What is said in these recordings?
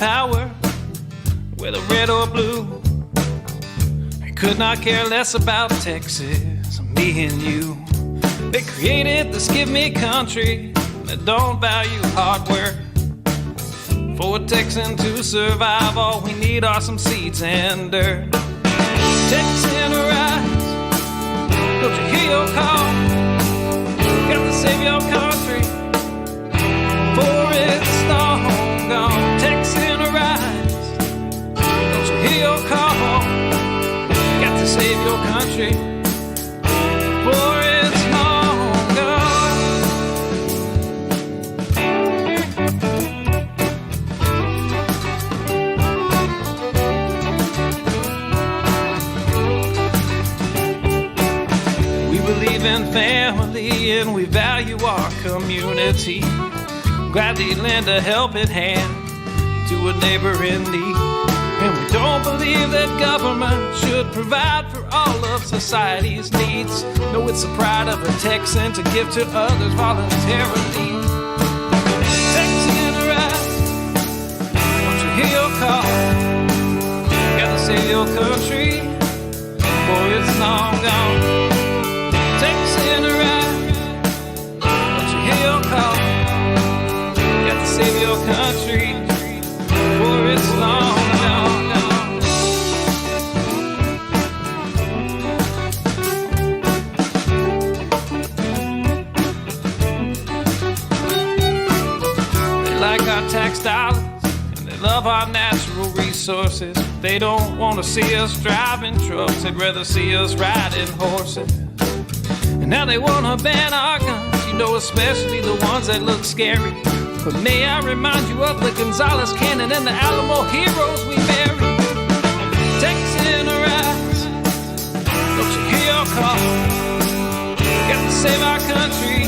power, whether red or blue. They could not care less about Texas, me and you. They created this give me country that don't value hard work. For a Texan to survive, all we need are some seeds and dirt. Texan rise, don't you hear your call? Got to save your country, for it's long gone. Texan rise, don't you hear your call? Got to save your country, for it's long gone. We believe in family and we value our community. Gladly lend a helping hand to a neighbor in need. And we don't believe that government should provide for all of society's needs. No, it's the pride of a Texan to give to others voluntarily. Texan rise, don't you hear your call? Gotta save your country, for it's long gone. Texan rise, don't you hear your call? Gotta save your country, for it's long gone. They like our tax dollars and they love our natural resources. They don't want to see us driving trucks, they'd rather see us riding horses. And now they want to ban our guns, you know, especially the ones that look scary. But may I remind you of the Gonzales Cannon and the Alamo heroes we buried. Texan rise, don't you hear your call? Got to save our country,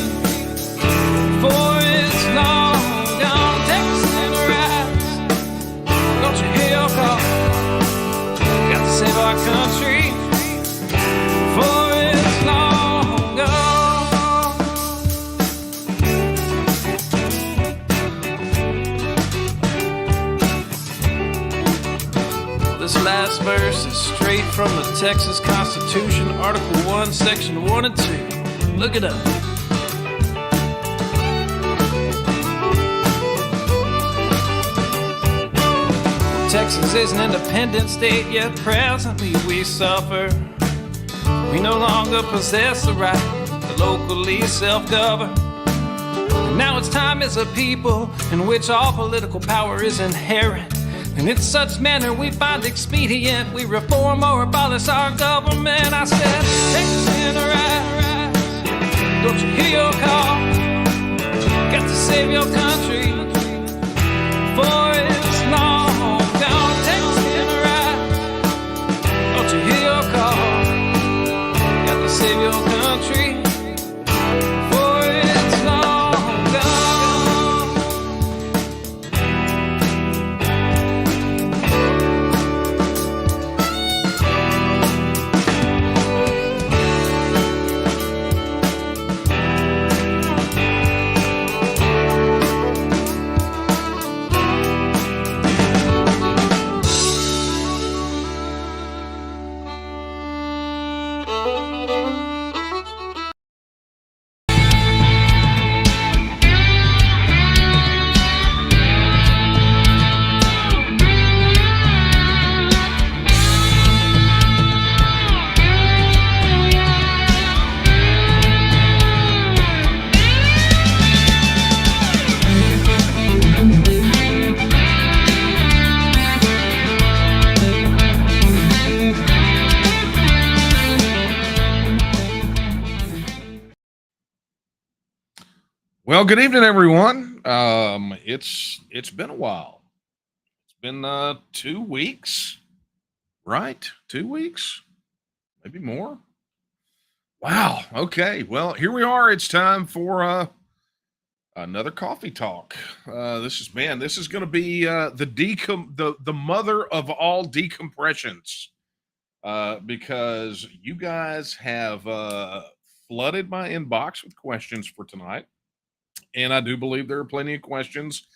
for it's long gone. Texan rise, don't you hear your call? Got to save our country, for it's long gone. This last verse is straight from the Texas Constitution, Article 1, Section 1 and 2. Look it up. Texas is an independent state, yet presently we suffer. We no longer possess the right to locally self-govern. And now it's time as a people in which all political power is inherent. And in such manner we find expedient, we reform or abolish our government. I said, Texan rise, don't you hear your call? Got to save your country, for it's long gone. Texan rise, don't you hear your call? Got to save your country, for it's long gone. Well, good evening, everyone. It's been a while. It's been 2 weeks, right? 2 weeks, maybe more. Wow. Okay. Well, here we are. It's time for another coffee talk. This is going to be the mother of all decompressions, because you guys have flooded my inbox with questions for tonight. And I do believe there are plenty of questions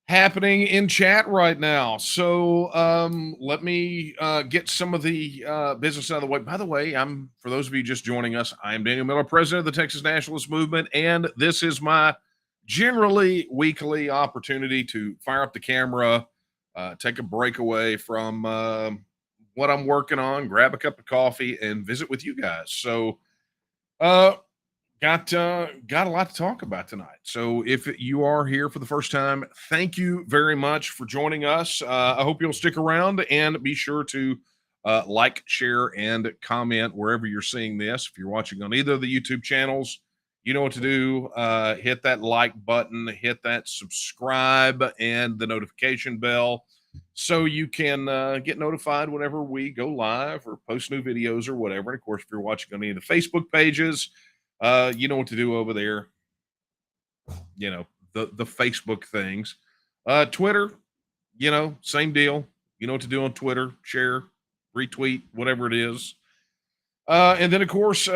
happening in chat right now. So let me get some of the business out of the way. By the way, I'm for those of you just joining us, I am Daniel Miller, president of the Texas Nationalist Movement, and this is my generally weekly opportunity to fire up the camera, take a break away from what I'm working on, grab a cup of coffee, and visit with you guys. So uh got a lot to talk about tonight. So if you are here for the first time, thank you very much for joining us. I hope you'll stick around and be sure to like, share, and comment wherever you're seeing this. If you're watching on either of the YouTube channels, you know what to do. Hit that like button, hit that subscribe, and the notification bell so you can get notified whenever we go live or post new videos or whatever. And of course, if you're watching on any of the Facebook pages, you know what to do over there. You know, the Facebook things. Twitter, you know, same deal. You know what to do on Twitter. Share, retweet, whatever it is. And then, of course,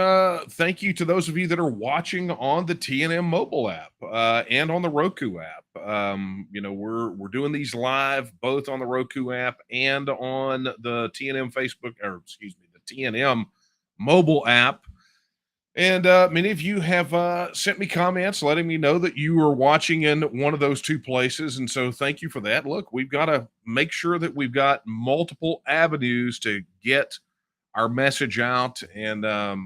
thank you to those of you that are watching on the TNM mobile app and on the Roku app. You know, we're doing these live both on the Roku app and on the TNM Facebook, or excuse me, the TNM mobile app. And many of you have sent me comments letting me know that you are watching in one of those two places. And so thank you for that. Look, we've got to make sure that we've got multiple avenues to get our message out. And,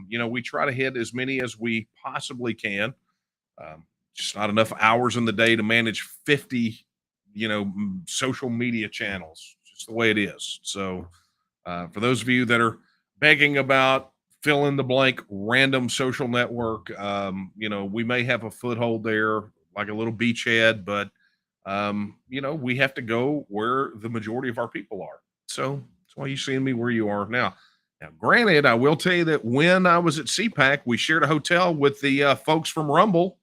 you know, we try to hit as many as we possibly can. Just not enough hours in the day to manage 50, you know, social media channels, just the way it is. So for those of you that are begging about fill in the blank random social network, you know, we may have a foothold there, like a little beachhead, but you know, we have to go where the majority of our people are. So that's why you're seeing me where you are now. Now, granted, I will tell you that when I was at CPAC, we shared a hotel with the folks from Rumble,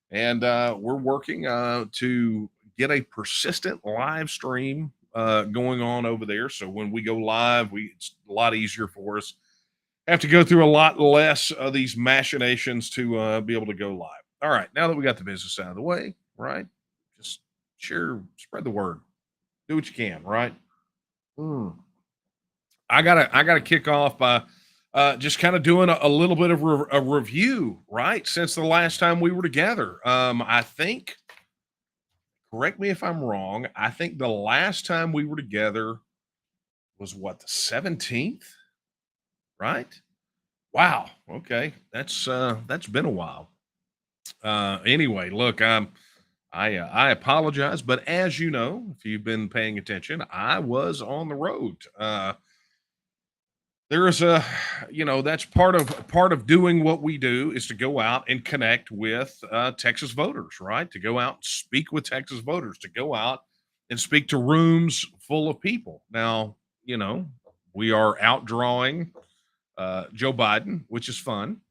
and we're working to get a persistent live stream going on over there. So when we go live, it's a lot easier for us. Have to go through a lot less of these machinations to be able to go live. All right, now that we got the business out of the way, right? Just spread the word, do what you can, right? I gotta kick off by just kind of doing a little bit of a review, right? Since the last time we were together, I think. Correct me if I'm wrong. I think the last time we were together was what, the 17th, right? Wow. Okay, that's been a while. Anyway, look, I apologize, but as you know, if you've been paying attention, I was on the road. There is a, you know, that's part of doing what we do is to go out and connect with Texas voters, right? To go out and speak with Texas voters, to go out and speak to rooms full of people. Now, you know, we are outdrawing Joe Biden, which is fun,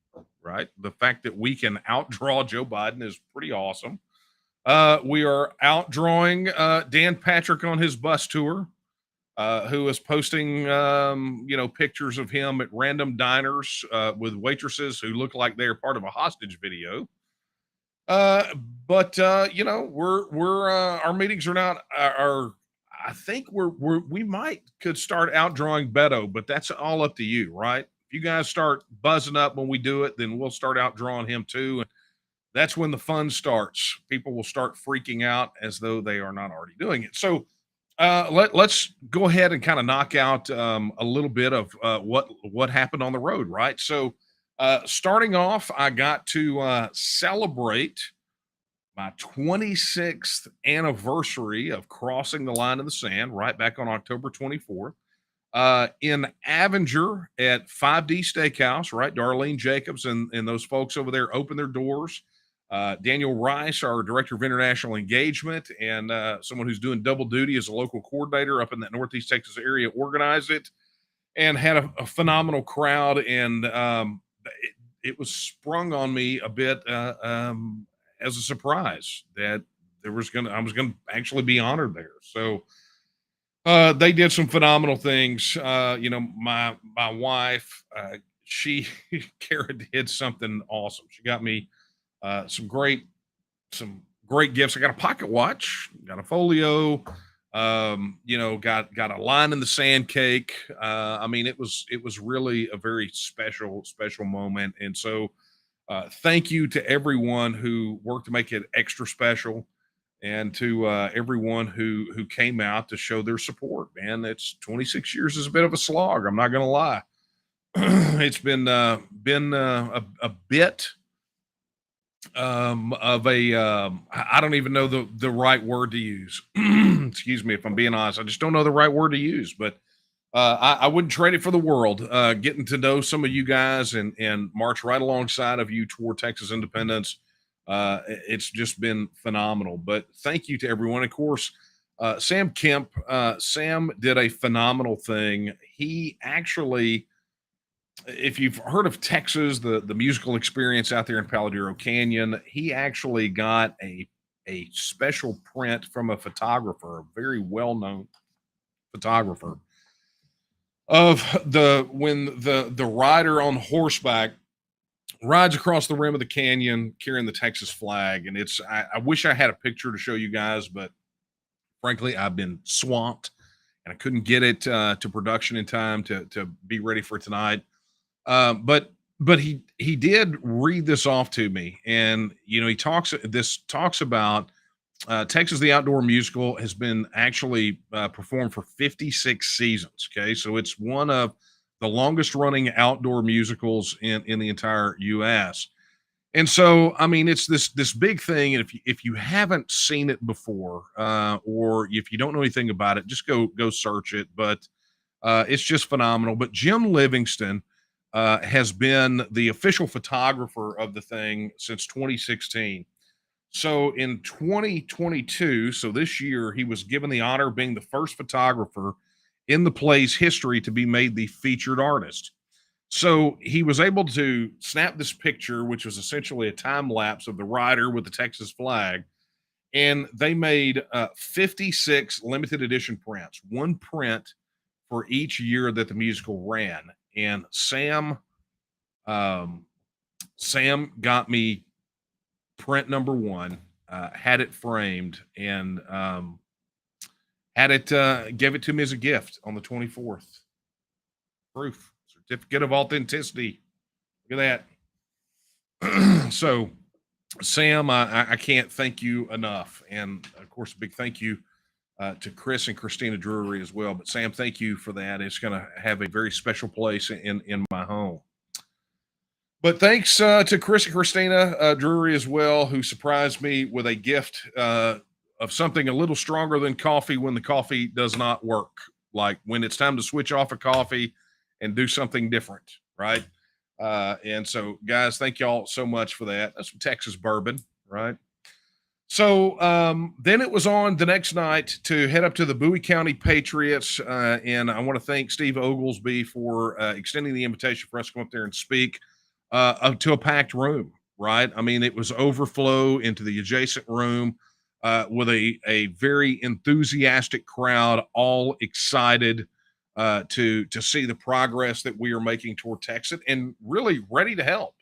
right? The fact that we can outdraw Joe Biden is pretty awesome. We are outdrawing Dan Patrick on his bus tour, who is posting, you know, pictures of him at random diners with waitresses who look like they're part of a hostage video. Uh, but you know, we're our meetings are not are. I think we might could start outdrawing Beto, but that's all up to you, right? If you guys start buzzing up when we do it, then we'll start outdrawing him too. And that's when the fun starts. People will start freaking out as though they are not already doing it. So let's go ahead and kind of knock out a little bit of what happened on the road, right? So starting off, I got to celebrate my 26th anniversary of crossing the line in the sand, right back on October 24th. In Avenger at 5D Steakhouse, right? Darlene Jacobs and those folks over there opened their doors. Daniel Rice, our director of international engagement, and someone who's doing double duty as a local coordinator up in that Northeast Texas area, organized it and had a phenomenal crowd. And it was sprung on me a bit as a surprise that I was gonna actually be honored there. So they did some phenomenal things. You know, my wife, she Kara did something awesome. She got me some great gifts. I got a pocket watch, got a folio, got a line in the sand cake. I mean, it was really a very special moment. And so thank you to everyone who worked to make it extra special, and to everyone who came out to show their support. Man, it's 26 years is a bit of a slog. I'm not going to lie. It's been a bit of a I don't even know the right word to use. Excuse me if I'm being honest. I just don't know the right word to use, but I wouldn't trade it for the world. Getting to know some of you guys and march right alongside of you toward Texas independence. It's just been phenomenal. But thank you to everyone. Of course, Sam Kemp. Sam did a phenomenal thing. He actually, if you've heard of Texas, the musical experience out there in Paladero Canyon, he actually got a special print from a photographer, a very well known photographer, of the rider on horseback rides across the rim of the canyon carrying the Texas flag. And I wish I had a picture to show you guys, but frankly, I've been swamped and I couldn't get it to production in time to be ready for tonight. But he did read this off to me, and he talks about Texas the Outdoor Musical has been actually performed for 56 seasons. Okay, so it's one of the longest running outdoor musicals in the entire U.S. And so, I mean, it's this big thing. And if you haven't seen it before, or if you don't know anything about it, just go search it. But it's just phenomenal. But Jim Livingston has been the official photographer of the thing since 2016. So in 2022, so this year, he was given the honor of being the first photographer in the play's history to be made the featured artist. So he was able to snap this picture, which was essentially a time lapse of the rider with the Texas flag. And they made 56 limited edition prints, one print for each year that the musical ran. And Sam got me print number one, had it framed, and had it gave it to me as a gift on the 24th. Proof, certificate of authenticity. Look at that. So, Sam, I can't thank you enough, and of course, a big thank you to Chris and Christina Drury as well. But Sam, thank you for that. It's going to have a very special place in my home. But thanks to Chris and Christina Drury as well, who surprised me with a gift of something a little stronger than coffee when the coffee does not work. Like when it's time to switch off a coffee and do something different, right? And so, guys, thank y'all so much for that. That's some Texas bourbon, right? So then it was on the next night to head up to the Bowie County Patriots. And I want to thank Steve Oglesby for extending the invitation for us to come up there and speak to a packed room, right? I mean, it was overflow into the adjacent room with a very enthusiastic crowd, all excited to see the progress that we are making toward TEXIT, and really ready to help,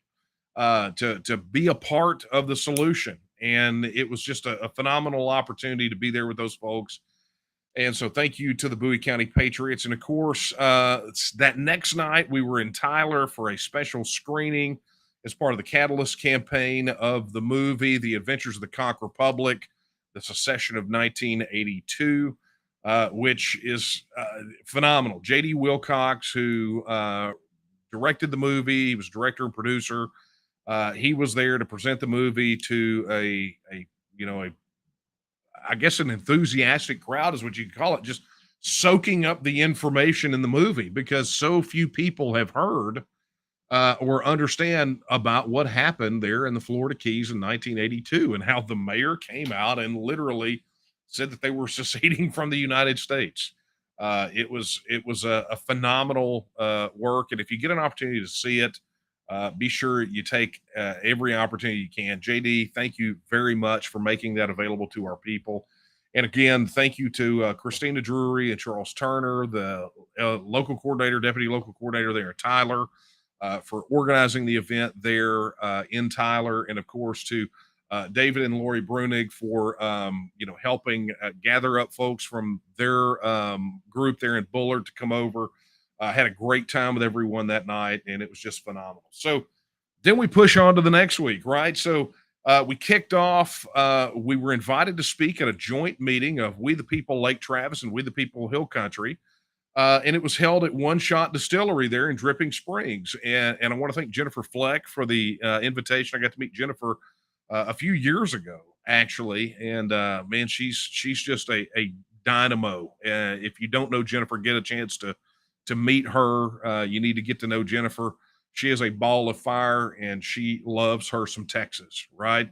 to be a part of the solution. And it was just a phenomenal opportunity to be there with those folks. And so thank you to the Bowie County Patriots. And of course, that next night we were in Tyler for a special screening as part of the Catalyst campaign of the movie, The Adventures of the Conch Republic, the secession of 1982, which is phenomenal. J.D. Wilcox, who directed the movie, he was director and producer. He was there to present the movie to I guess an enthusiastic crowd is what you could call it, just soaking up the information in the movie, because so few people have heard or understand about what happened there in the Florida Keys in 1982 and how the mayor came out and literally said that they were seceding from the United States. It was a phenomenal work, and if you get an opportunity to see it, be sure you take every opportunity you can. JD, thank you very much for making that available to our people. And again, thank you to Christina Drury and Charles Turner, the local coordinator, deputy local coordinator there at Tyler, for organizing the event there in Tyler. And of course, to David and Lori Brunig for helping gather up folks from their group there in Bullard to come over. Had a great time with everyone that night, and it was just phenomenal. So then we push on to the next week, right? So we kicked off. We were invited to speak at a joint meeting of We the People Lake Travis and We the People Hill Country. And it was held at One Shot Distillery there in Dripping Springs. And I want to thank Jennifer Fleck for the invitation. I got to meet Jennifer a few years ago, actually. And man, she's just a dynamo. If you don't know Jennifer, get a chance to meet her. You need to get to know Jennifer. She is a ball of fire, and she loves her some Texas, right?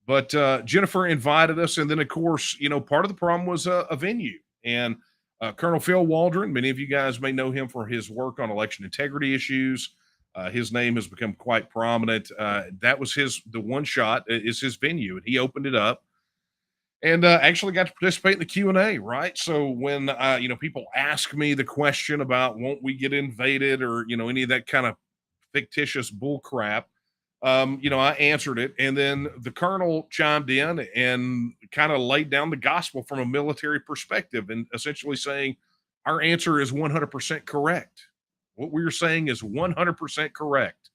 But Jennifer invited us, and then of course, part of the problem was a venue. And Colonel Phil Waldron, many of you guys may know him for his work on election integrity issues. His name has become quite prominent. That was the One Shot is his venue, and he opened it up and actually got to participate in the Q&A, right? So when people ask me the question about won't we get invaded or any of that kind of fictitious bull crap, I answered it, and then the colonel chimed in and kind of laid down the gospel from a military perspective, and essentially saying our answer is 100% correct. What we were saying is 100% correct.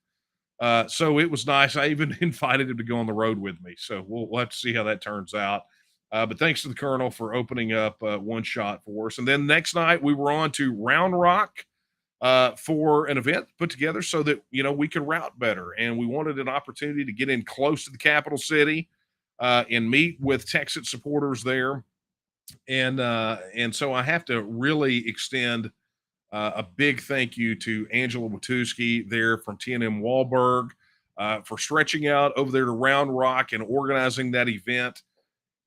So it was nice. I even invited him to go on the road with me. So we'll have to see how that turns out. But thanks to the colonel for opening up One Shot for us. And then next night we were on to Round Rock for an event put together so that we could route better, and we wanted an opportunity to get in close to the capital city and meet with TEXIT supporters there. And so I have to really extend a big thank you to Angela Watuski there from TNM Wahlberg for stretching out over there to Round Rock and organizing that event.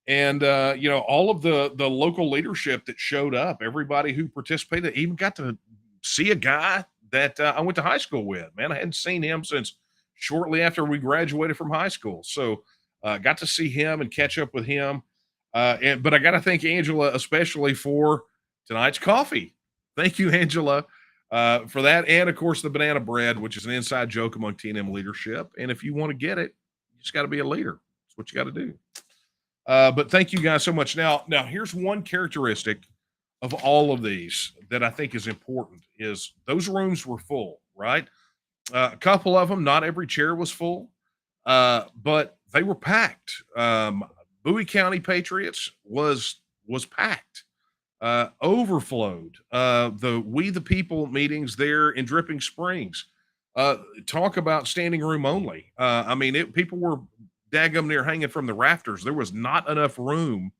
And all of the local leadership that showed up, everybody who participated, even got to see a guy that I went to high school with. Man, I hadn't seen him since shortly after we graduated from high school. So got to see him and catch up with him. But I got to thank Angela especially for tonight's coffee. Thank you, Angela, for that. And of course, the banana bread, which is an inside joke among TNM leadership. And if you want to get it, you just got to be a leader. That's what you got to do. But thank you guys so much. Now here's one characteristic of all of these that I think is important is those rooms were full, right? A couple of them, not every chair was full, but they were packed. Bowie County Patriots was packed, overflowed. The We the People meetings there in Dripping Springs, talk about standing room only. People were daggum near hanging from the rafters. There was not enough room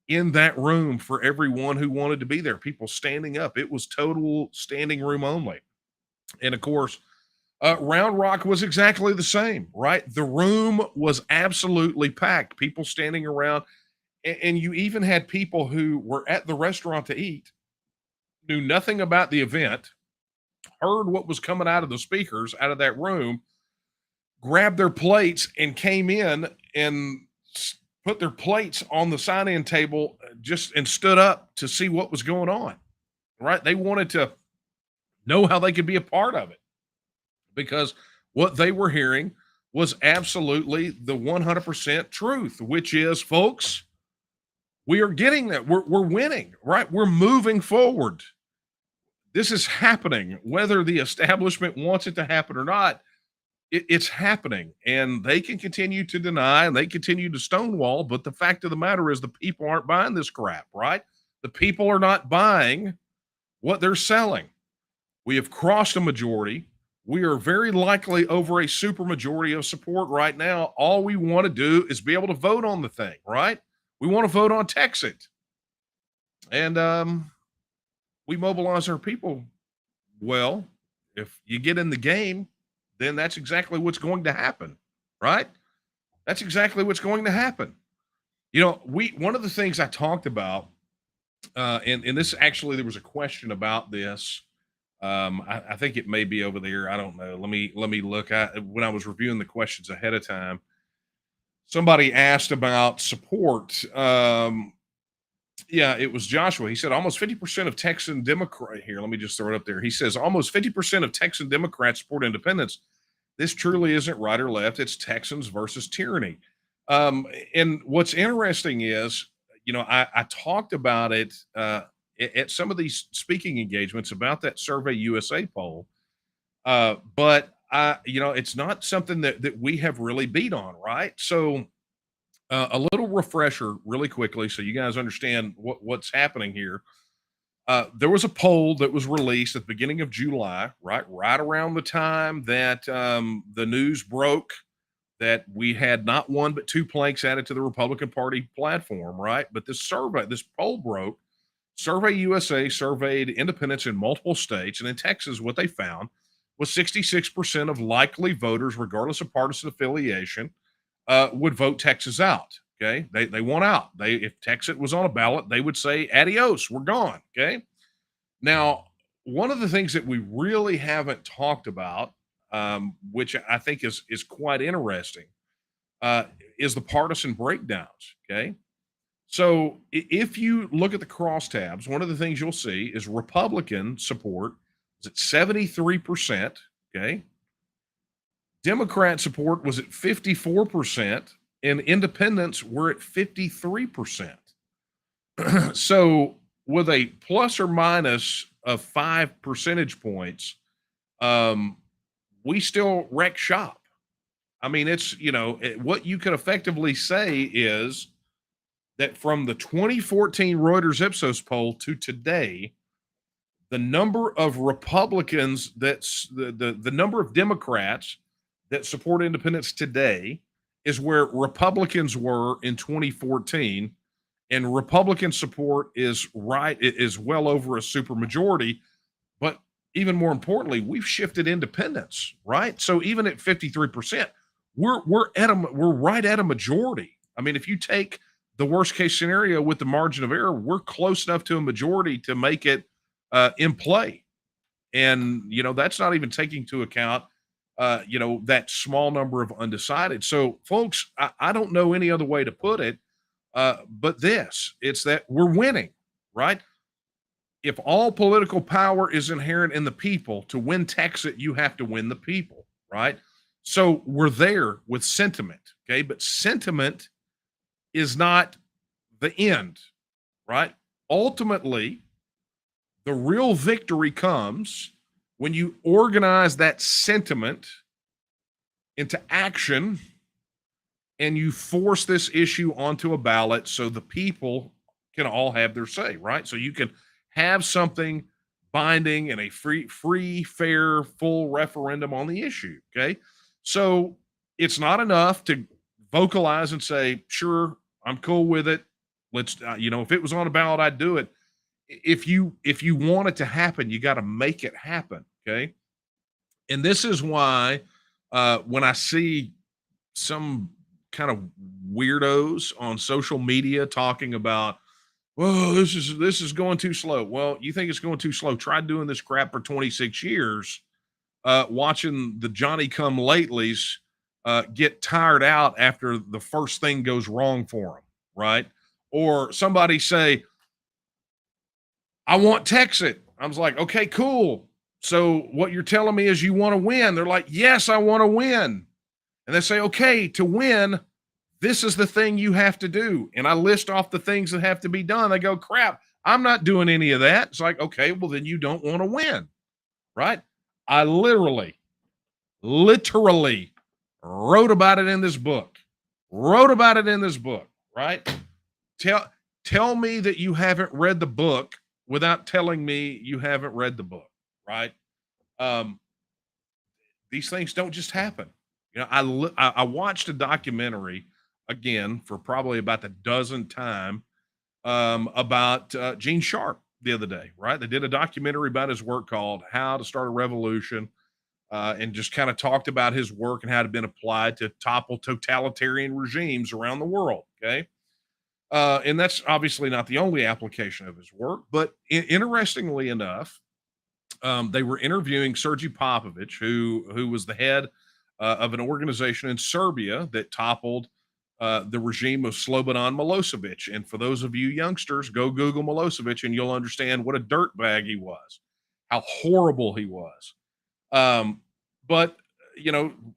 in that room for everyone who wanted to be there. People standing up. It was total standing room only. And of course, Round Rock was exactly the same, right? The room was absolutely packed. People standing around. And you even had people who were at the restaurant to eat, knew nothing about the event, heard what was coming out of the speakers out of that room, grabbed their plates and came in and put their plates on the sign-in table and stood up to see what was going on, right? They wanted to know how they could be a part of it because what they were hearing was absolutely the 100% truth, which is, folks, we are getting that. We're winning, right? We're moving forward. This is happening, whether the establishment wants it to happen or not. It's happening, and they can continue to deny and they continue to stonewall. But the fact of the matter is the people aren't buying this crap, right? The people are not buying what they're selling. We have crossed a majority. We are very likely over a super majority of support right now. All we want to do is be able to vote on the thing, right? We want to vote on TEXIT. And we mobilize our people. Well, if you get in the game, then that's exactly what's going to happen, right? That's exactly what's going to happen. One of the things I talked about, and this actually, there was a question about this. I think it may be over there. I don't know. Let me look at when I was reviewing the questions ahead of time. Somebody asked about support. Yeah, it was Joshua. He said almost 50% of Texan Democrat here. Let me just throw it up there. He says almost 50% of Texan Democrats support independence. This truly isn't right or left. It's Texans versus tyranny. Um, and what's interesting is, I talked about it at some of these speaking engagements about that Survey USA poll. But it's not something that we have really beat on, right? So a little refresher, really quickly, so you guys understand what's happening here. There was a poll that was released at the beginning of July, right around the time that the news broke that we had not one but two planks added to the Republican Party platform, right? But this poll broke. Survey USA surveyed independents in multiple states, and in Texas, what they found was 66% of likely voters, regardless of partisan affiliation, would vote Texas out. Okay, they want out. If Texas was on a ballot, they would say adios, we're gone. Okay, now one of the things that we really haven't talked about, which I think is quite interesting, uh, is the partisan breakdowns. Okay, so if you look at the crosstabs, one of the things you'll see is Republican support is at 73%. Okay. Democrat support was at 54%, and independents were at 53%. So with a plus or minus of 5 percentage points, um, we still wreck shop. I mean, what you could effectively say is that from the 2014 Reuters Ipsos poll to today, the number of Republicans that's the number of Democrats that support independence today is where Republicans were in 2014, and Republican support is well over a supermajority. But even more importantly, we've shifted independence, right? So even at 53%, we're right at a majority. I mean, if you take the worst case scenario with the margin of error, we're close enough to a majority to make it in play. And that's not even taking into account that small number of undecided. So, folks, I don't know any other way to put it, but it's that we're winning, right? If all political power is inherent in the people, to win TEXIT, you have to win the people, right? So we're there with sentiment, okay? But sentiment is not the end, right? Ultimately, the real victory comes when you organize that sentiment into action and you force this issue onto a ballot so the people can all have their say, right? So you can have something binding and a free, fair, full referendum on the issue, okay? So it's not enough to vocalize and say, sure, I'm cool with it. Let's, if it was on a ballot, I'd do it. If you want it to happen, you got to make it happen, okay? And this is why when I see some kind of weirdos on social media talking about, well, this is going too slow. Well, you think it's going too slow? Try doing this crap for 26 years, watching the Johnny come latelys get tired out after the first thing goes wrong for them, right? Or somebody say, I want TEXIT. I was like, okay, cool. So what you're telling me is you want to win. They're like, yes, I want to win. And they say, okay, to win, this is the thing you have to do. And I list off the things that have to be done. They go, crap, I'm not doing any of that. It's like, okay, well, then you don't want to win, right? I literally wrote about it in this book. Right? Tell me that you haven't read the book without telling me you haven't read the book, right? Um, these things don't just happen. I watched a documentary again for probably about the dozenth time about Gene Sharp the other day, right? They did a documentary about his work called How to Start a Revolution, and just kind of talked about his work and how it had been applied to topple totalitarian regimes around the world, okay? And that's obviously not the only application of his work, but interestingly enough, they were interviewing Sergei Popovich, who was the head of an organization in Serbia that toppled the regime of Slobodan Milosevic. And for those of you youngsters, go Google Milosevic and you'll understand what a dirtbag he was, how horrible he was. But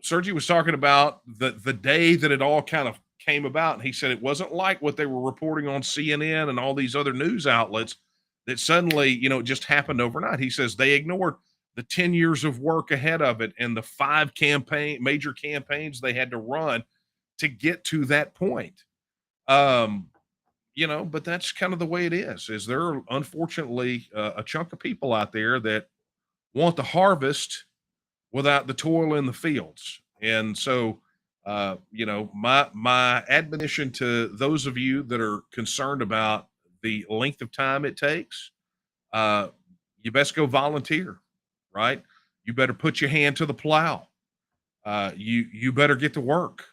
Sergei was talking about the day that it all kind of came about. And he said it wasn't like what they were reporting on CNN and all these other news outlets that suddenly, it just happened overnight. He says they ignored the 10 years of work ahead of it and the 5 major campaigns they had to run to get to that point. Um, but that's kind of the way it is there are unfortunately a chunk of people out there that want the harvest without the toil in the fields. And so, my admonition to those of you that are concerned about the length of time it takes, uh, you best go volunteer, right? You better put your hand to the plow. You better get to work.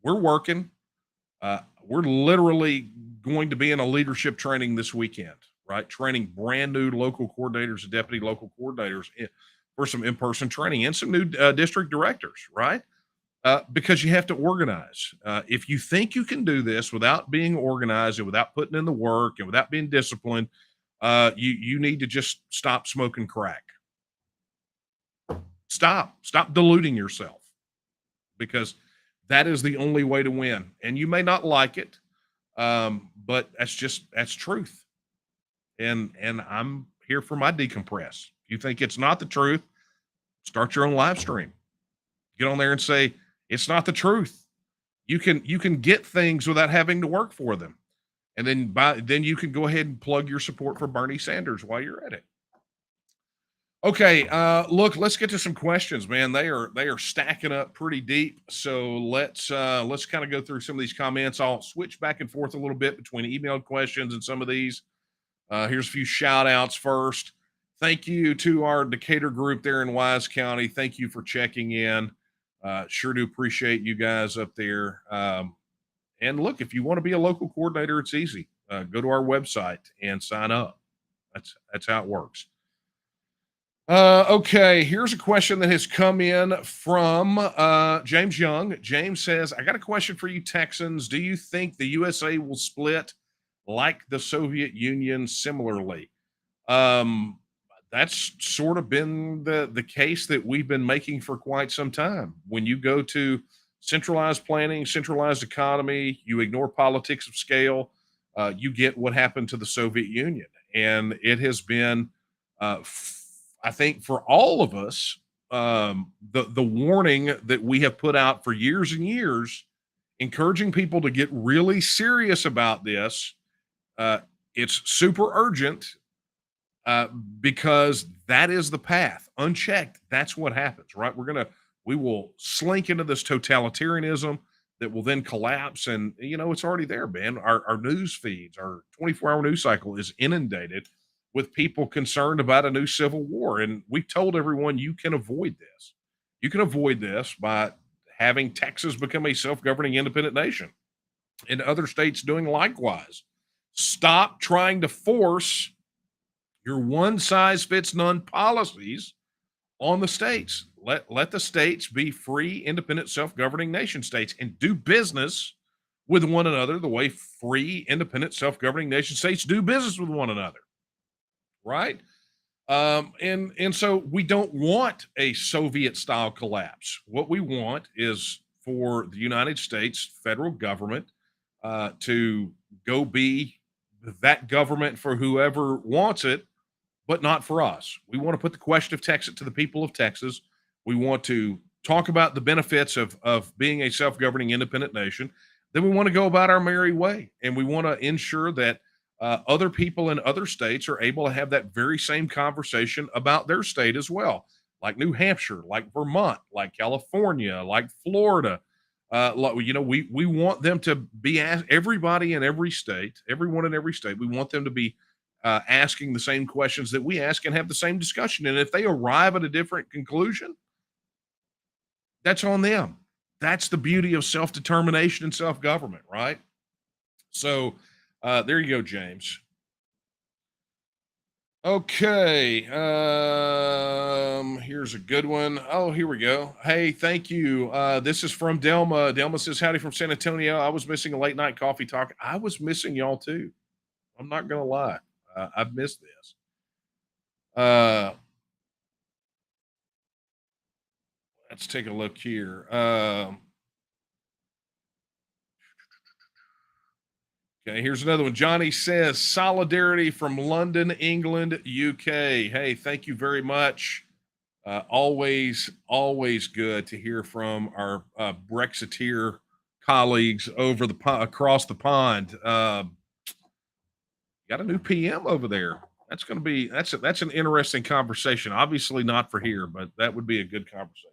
We're working. We're literally going to be in a leadership training this weekend, right? Training brand new local coordinators and deputy local coordinators for some in-person training and some new district directors, right? Because you have to organize. If you think you can do this without being organized and without putting in the work and without being disciplined, you need to just stop smoking crack. Stop deluding yourself, because that is the only way to win. And you may not like it, but that's truth. And I'm here for my decompress. If you think it's not the truth, start your own live stream. Get on there and say it's not the truth. You can get things without having to work for them. And then you can go ahead and plug your support for Bernie Sanders while you're at it. Okay, look, let's get to some questions, man. They are stacking up pretty deep. So let's kind of go through some of these comments. I'll switch back and forth a little bit between emailed questions and some of these. Here's a few shout outs first. Thank you to our Decatur group there in Wise County. Thank you for checking in. Sure do appreciate you guys up there. And look, if you want to be a local coordinator, it's easy. Go to our website and sign up. That's how it works. Okay, here's a question that has come in from James Young. James says, I got a question for you Texans. Do you think the USA will split like the Soviet Union similarly? That's sort of been the case that we've been making for quite some time. When you go to centralized planning, centralized economy, you ignore politics of scale, you get what happened to the Soviet Union. And it has been I think for all of us, the warning that we have put out for years and years, encouraging people to get really serious about this. It's super urgent because that is the path. Unchecked, that's what happens, right? We will slink into this totalitarianism that will then collapse. And, it's already there, man. Our news feeds, our 24-hour news cycle is inundated with people concerned about a new civil war. And we've told everyone you can avoid this. You can avoid this by having Texas become a self-governing independent nation and other states doing likewise. Stop trying to force your one-size-fits-none policies on the states. Let the states be free, independent, self-governing nation states and do business with one another the way free, independent, self-governing nation states do business with one another. Right? And so we don't want a Soviet style collapse. What we want is for the United States federal government to go be that government for whoever wants it, but not for us. We want to put the question of Texas to the people of Texas. We want to talk about the benefits of being a self-governing independent nation. Then we want to go about our merry way. And we want to ensure that other people in other states are able to have that very same conversation about their state as well, like New Hampshire, like Vermont, like California, like Florida. We want them to be asked, everybody in every state, everyone in every state, we want them to be asking the same questions that we ask and have the same discussion. And if they arrive at a different conclusion, that's on them. That's the beauty of self-determination and self-government, right? So there you go, James. Okay. Here's a good one. Oh, here we go. Hey, thank you. This is from Delma. Delma says, howdy from San Antonio. I was missing a late night coffee talk. I was missing y'all too. I'm not going to lie. I've missed this. Let's take a look here. Okay, here's another one. Johnny says, solidarity from London, England, UK. Hey, thank you very much. Always good to hear from our Brexiteer colleagues over across the pond. Got a new PM over there. That's going to be that's an interesting conversation. Obviously not for here, but that would be a good conversation.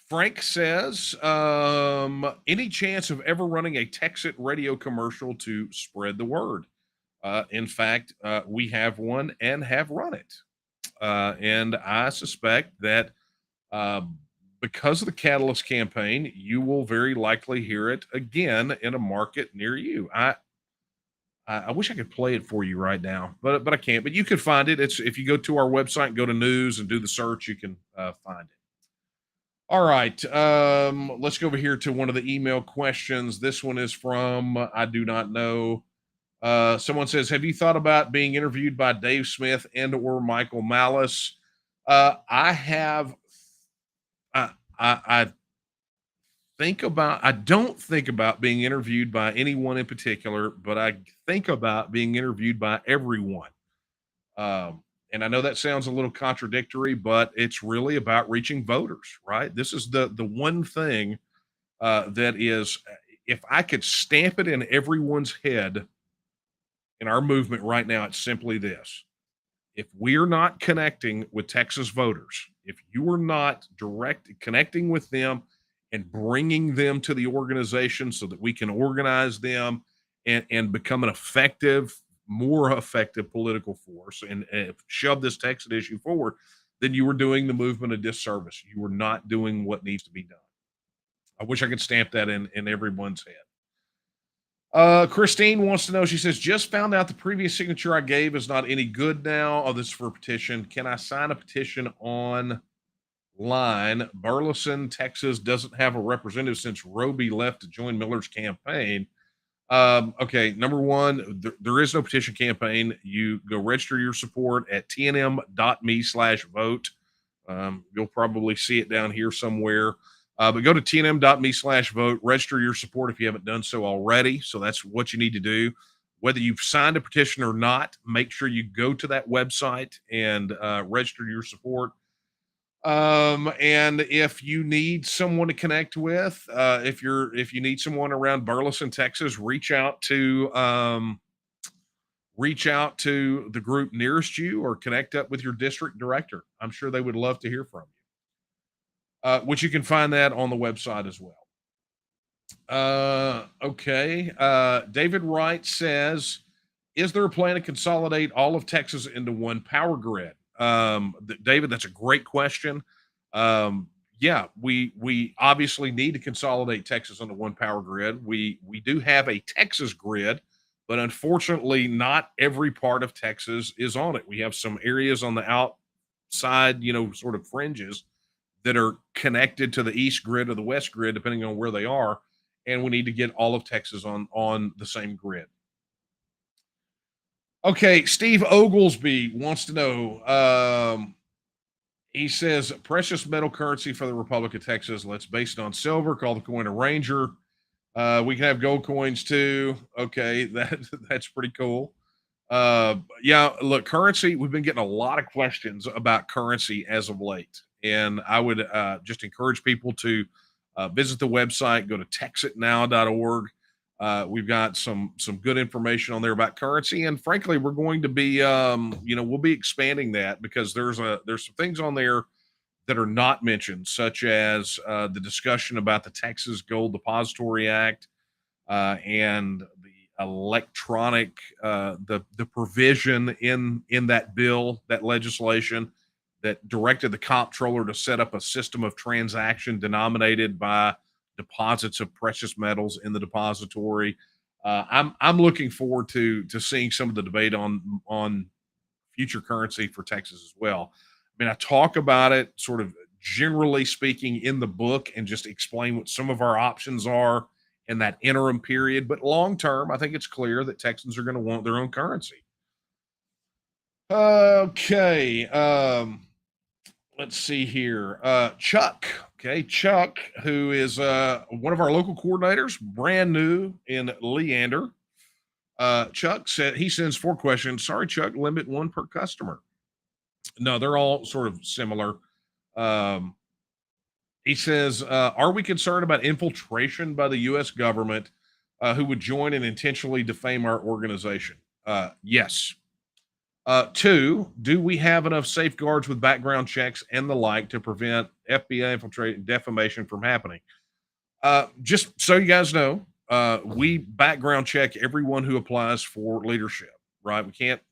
Frank says, any chance of ever running a TEXIT radio commercial to spread the word? In fact, we have one and have run it. And I suspect that uh, because of the Catalyst campaign, you will very likely hear it again in a market near you. I wish I could play it for you right now, but I can't. But you can find it. It's if you go to our website, go to news, and do the search, you can find it. All right, let's go over here to one of the email questions. This one is from I do not know. Someone says, "Have you thought about being interviewed by Dave Smith and/or Michael Malice?" I have. I think about. I don't think about being interviewed by anyone in particular, but I think about being interviewed by everyone. And I know that sounds a little contradictory, but it's really about reaching voters, right? This is the one thing that is, if I could stamp it in everyone's head in our movement right now, it's simply this: if we're not connecting with Texas voters, if you are not connecting with them and bringing them to the organization so that we can organize them and become an more effective political force and shove this Texas issue forward, then you were doing the movement a disservice. You were not doing what needs to be done. I wish I could stamp that in everyone's head. Christine wants to know, she says, just found out the previous signature I gave is not any good now. Oh, this is for a petition. Can I sign a petition online? Burleson, Texas doesn't have a representative since Roby left to join Miller's campaign. Okay, number one, there is no petition campaign. You go register your support at tnm.me/vote. You'll probably see it down here somewhere. But go to tnm.me/vote, register your support if you haven't done so already. So that's what you need to do. Whether you've signed a petition or not, make sure you go to that website and register your support. And if you need someone to connect with, if you need someone around Burleson, Texas, reach out to the group nearest you or connect up with your district director. I'm sure they would love to hear from you. Which you can find that on the website as well. Okay. David Wright says, is there a plan to consolidate all of Texas into one power grid? David, that's a great question. Yeah, we obviously need to consolidate Texas into one power grid. We do have a Texas grid, but unfortunately, not every part of Texas is on it. We have some areas on the outside, sort of fringes that are connected to the east grid or the west grid, depending on where they are. And we need to get all of Texas on the same grid. Okay, Steve Oglesby wants to know. He says, precious metal currency for the Republic of Texas. Let's base it on silver. Call the coin a Ranger. We can have gold coins too. Okay, that's pretty cool. Yeah, look, currency. We've been getting a lot of questions about currency as of late, and I would just encourage people to visit the website. Go to texitnow.org. We've got some good information on there about currency, and frankly, we're going to be we'll be expanding that because there's some things on there that are not mentioned, such as the discussion about the Texas Gold Depository Act and the electronic the provision in that bill, that legislation that directed the comptroller to set up a system of transaction denominated by deposits of precious metals in the depository. I'm looking forward to seeing some of the debate on future currency for Texas as well. I mean, I talk about it sort of generally speaking in the book and just explain what some of our options are in that interim period. But long term, I think it's clear that Texans are going to want their own currency. Okay. Let's see here. Chuck Okay, Chuck, who is one of our local coordinators, brand new in Leander. Chuck said he sends 4 questions. Sorry, Chuck, limit one per customer. No, they're all sort of similar. Um, he says, are we concerned about infiltration by the U.S. government who would join and intentionally defame our organization? Yes. 2, do we have enough safeguards with background checks and the like to prevent FBI infiltrate defamation from happening? Just so you guys know, we background check everyone who applies for leadership, right?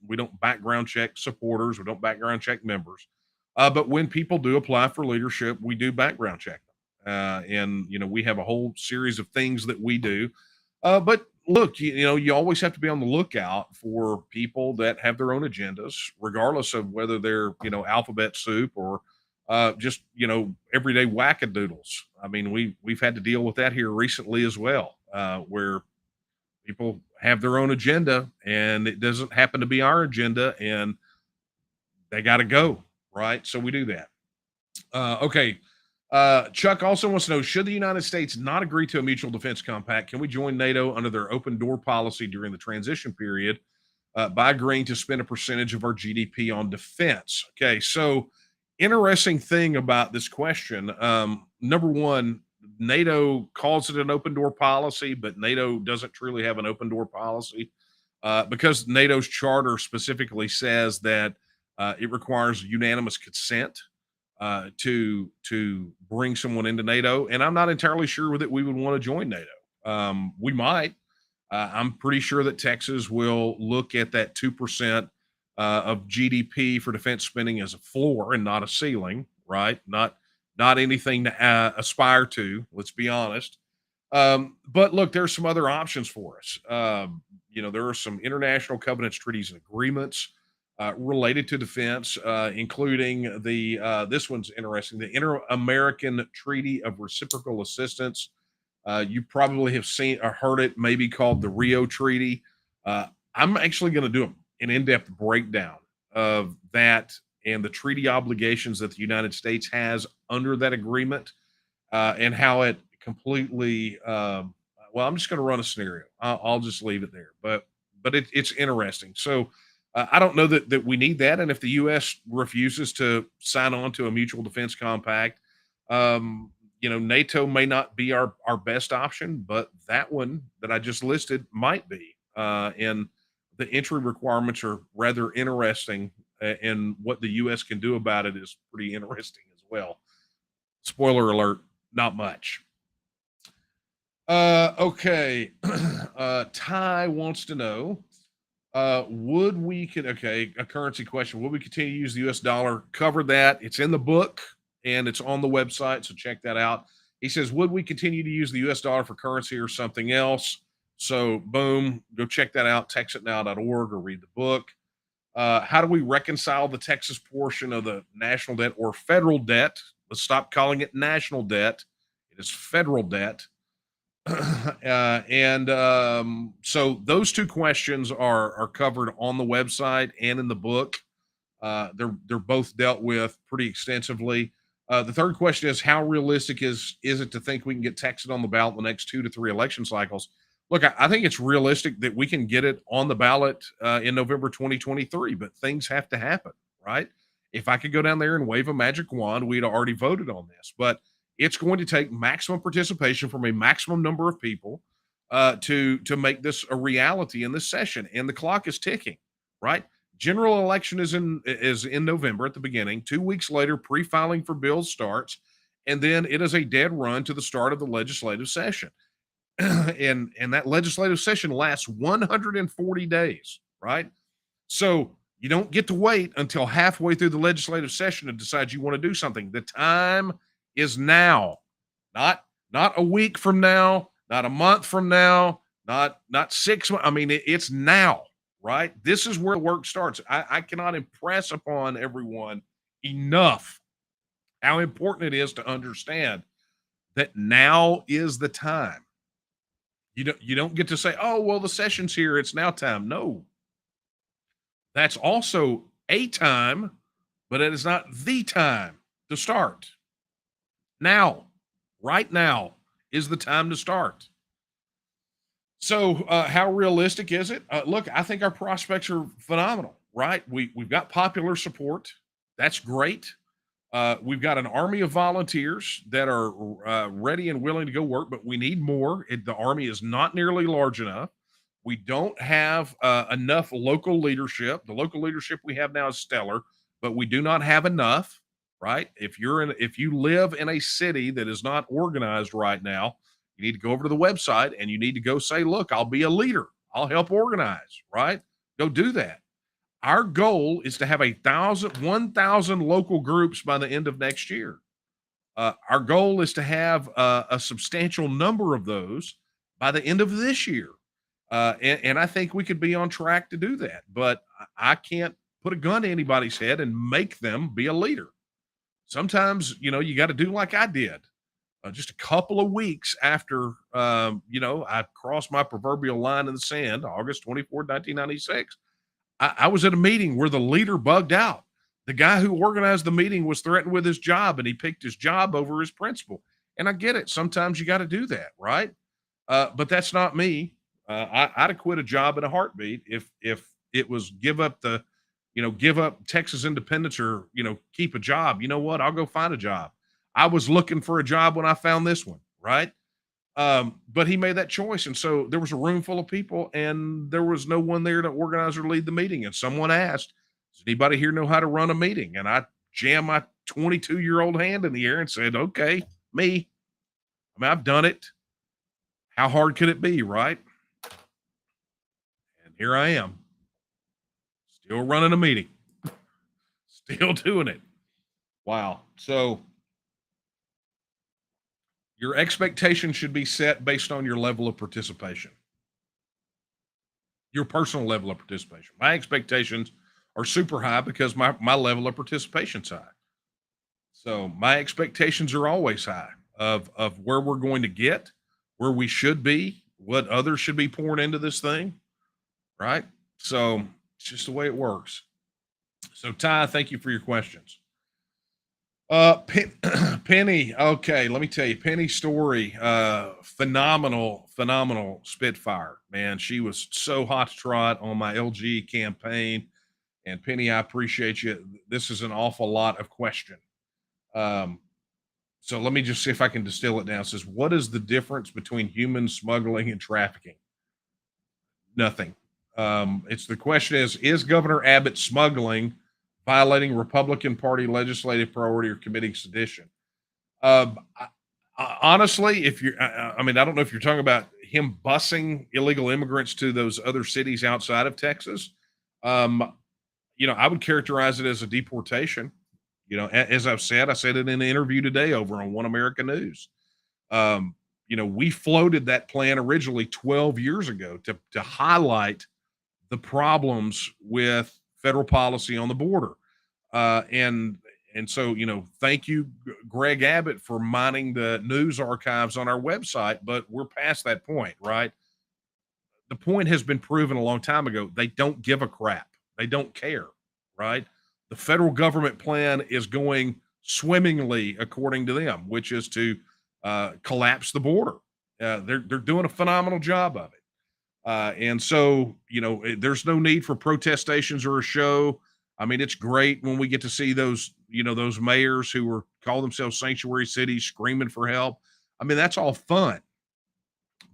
We don't background check supporters, we don't background check members. But when people do apply for leadership, we do background check them. And, we have a whole series of things that we do. But look, you always have to be on the lookout for people that have their own agendas, regardless of whether they're, alphabet soup or just everyday wackadoodles. I mean, we've had to deal with that here recently as well, where people have their own agenda and it doesn't happen to be our agenda, and they got to go, right? So we do that. Okay. Chuck also wants to know: should the United States not agree to a mutual defense compact, can we join NATO under their open door policy during the transition period? By agreeing to spend a percentage of our GDP on defense. Okay, so interesting thing about this question. Number one, NATO calls it an open door policy, but NATO doesn't truly have an open door policy because NATO's charter specifically says that it requires unanimous consent to bring someone into NATO, and I'm not entirely sure that we would want to join NATO. We might. I'm pretty sure that Texas will look at that 2% of GDP for defense spending as a floor and not a ceiling, right? Not anything to aspire to. Let's be honest. But look, there's some other options for us. There are some international covenants, treaties, and agreements related to defense, including this one's interesting: the Inter-American Treaty of Reciprocal Assistance. You probably have seen or heard it, maybe called the Rio Treaty. I'm actually going to do an in-depth breakdown of that and the treaty obligations that the United States has under that agreement, and how it completely. Well, I'm just going to run a scenario. I'll just leave it there, but it's interesting. So. I don't know that we need that, and if the U.S. refuses to sign on to a mutual defense compact, NATO may not be our best option, but that one that I just listed might be. And the entry requirements are rather interesting, and what the U.S. can do about it is pretty interesting as well. Spoiler alert, not much. Okay. Ty wants to know, a currency question. Would we continue to use the US dollar? Cover that. It's in the book and it's on the website, so check that out. He says, would we continue to use the US dollar for currency or something else? So boom, go check that out, texitnow.org, or read the book. How do we reconcile the Texas portion of the national debt or federal debt? Let's stop calling it national debt. It is federal debt. So those 2 questions are covered on the website and in the book. They're both dealt with pretty extensively. The third question is, how realistic is it to think we can get TEXIT on the ballot in the next 2 to 3 election cycles? Look, I think it's realistic that we can get it on the ballot in November 2023, but things have to happen, right? If I could go down there and wave a magic wand, we'd already voted on this, but it's going to take maximum participation from a maximum number of people to make this a reality in this session. And the clock is ticking, right? General election is in November at the beginning. 2 weeks later, pre-filing for bills starts, and then it is a dead run to the start of the legislative session. and that legislative session lasts 140 days, right? So you don't get to wait until halfway through the legislative session to decide you want to do something. The time is now, not a week from now, not a month from now, not 6 months. I mean, it's now, right? This is where the work starts. I cannot impress upon everyone enough how important it is to understand that now is the time. You don't get to say, oh, well, the session's here, it's now time. No. That's also a time, but it is not the time to start. Now, right now is the time to start. So, how realistic is it? Look, I think our prospects are phenomenal, right? We've got popular support. That's great. We've got an army of volunteers that are ready and willing to go work, but we need more. The army is not nearly large enough. We don't have enough local leadership. The local leadership we have now is stellar, but we do not have enough. Right? If you live in a city that is not organized right now, you need to go over to the website and you need to go say, "Look, I'll be a leader. I'll help organize." Right? Go do that. Our goal is to have 1,000 local groups by the end of next year. Our goal is to have a substantial number of those by the end of this year. And I think we could be on track to do that. But I can't put a gun to anybody's head and make them be a leader. Sometimes, you got to do like I did. Just a couple of weeks after, I crossed my proverbial line in the sand, August 24th, 1996. I was at a meeting where the leader bugged out. The guy who organized the meeting was threatened with his job, and he picked his job over his principal. And I get it. Sometimes you got to do that, right? But that's not me. I'd have quit a job in a heartbeat if it was give up Texas independence or keep a job. You know what? I'll go find a job. I was looking for a job when I found this one, right? But he made that choice. And so there was a room full of people and there was no one there to organize or lead the meeting. And someone asked, "Does anybody here know how to run a meeting?" And I jammed my 22-year-old hand in the air and said, "Okay, me. I mean, I've done it. How hard could it be?" Right. And here I am, still running a meeting, still doing it. Wow. So your expectation should be set based on your level of participation, your personal level of participation. My expectations are super high because my level of participation is high. So my expectations are always high of where we're going to get, where we should be, what others should be pouring into this thing, right? So it's just the way it works. So Ty, thank you for your questions. Penny. Okay, let me tell you, Penny's story. Phenomenal Spitfire, man. She was so hot to trot on my LG campaign. And Penny, I appreciate you. This is an awful lot of question. So let me just see if I can distill it down. It says, what is the difference between human smuggling and trafficking? Nothing. It's the question is Governor Abbott smuggling, violating Republican Party legislative priority, or committing sedition? Honestly, if you're, I mean, I don't know if you're talking about him busing illegal immigrants to those other cities outside of Texas. I would characterize it as a deportation. As I've said, I said it in an interview today over on One America News. We floated that plan originally 12 years ago to highlight the problems with federal policy on the border. And so, thank you, Greg Abbott, for mining the news archives on our website, but we're past that point, right? The point has been proven a long time ago. They don't give a crap. They don't care, right? The federal government plan is going swimmingly according to them, which is to collapse the border. They're doing a phenomenal job of it. And so, there's no need for protest stations or a show. I mean, it's great when we get to see those mayors who call themselves sanctuary cities screaming for help. I mean, that's all fun.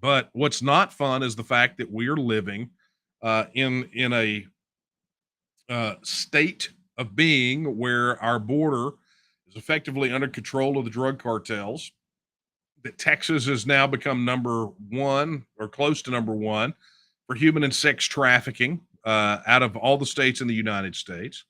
But what's not fun is the fact that we are living in a state of being where our border is effectively under control of the drug cartels. That Texas has now become number one or close to number one for human and sex trafficking out of all the states in the United States.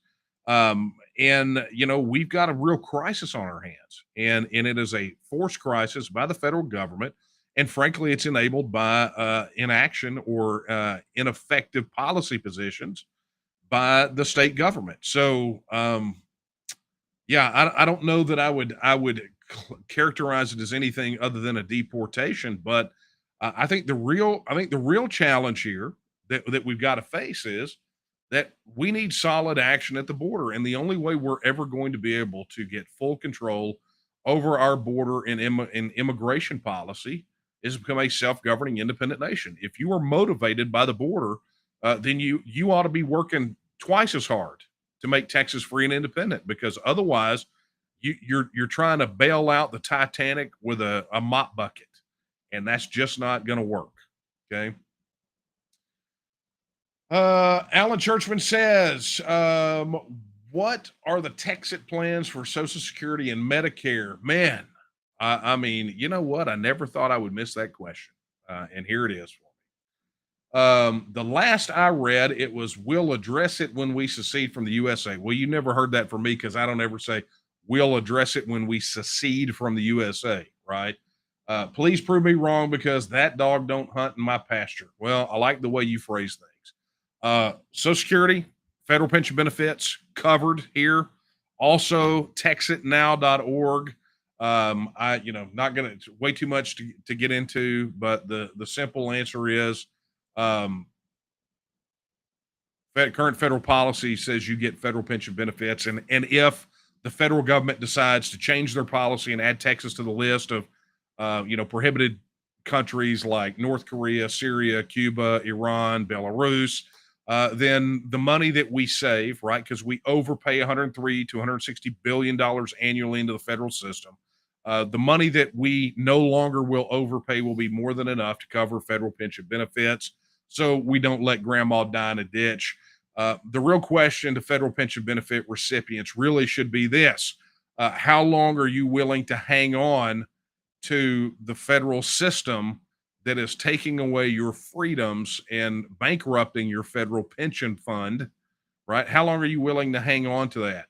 And we've got a real crisis on our hands, and it is a forced crisis by the federal government. And frankly, it's enabled by inaction or ineffective policy positions by the state government. So, I don't know that I would characterize it as anything other than a deportation. But I think the real challenge here that we've got to face is that we need solid action at the border, and the only way we're ever going to be able to get full control over our border and immigration policy is to become a self-governing independent nation. If you are motivated by the border, then you ought to be working twice as hard to make Texas free and independent, because otherwise you're trying to bail out the Titanic with a mop bucket, and that's just not going to work. Okay. Alan Churchman says, what are the TEXIT plans for Social Security and Medicare? Man, I mean, you know what? I never thought I would miss that question. And here it is for me. The last I read, it was, we'll address it when we secede from the USA. Well, you never heard that from me, because I don't ever say we'll address it when we secede from the USA, right? Please prove me wrong, because that dog don't hunt in my pasture. Well, I like the way you phrase things. Social Security, federal pension benefits covered here. Also, texitnow.org. Not going to way too much to get into, but the simple answer is, current federal policy says you get federal pension benefits, and if the federal government decides to change their policy and add Texas to the list of prohibited countries like North Korea, Syria, Cuba, Iran, Belarus, then the money that we save, right, because we overpay 103 to 160 billion dollars annually into the federal system. The money that we no longer will overpay will be more than enough to cover federal pension benefits, so we don't let grandma die in a ditch. The real question to federal pension benefit recipients really should be this: how long are you willing to hang on to the federal system that is taking away your freedoms and bankrupting your federal pension fund, right? How long are you willing to hang on to that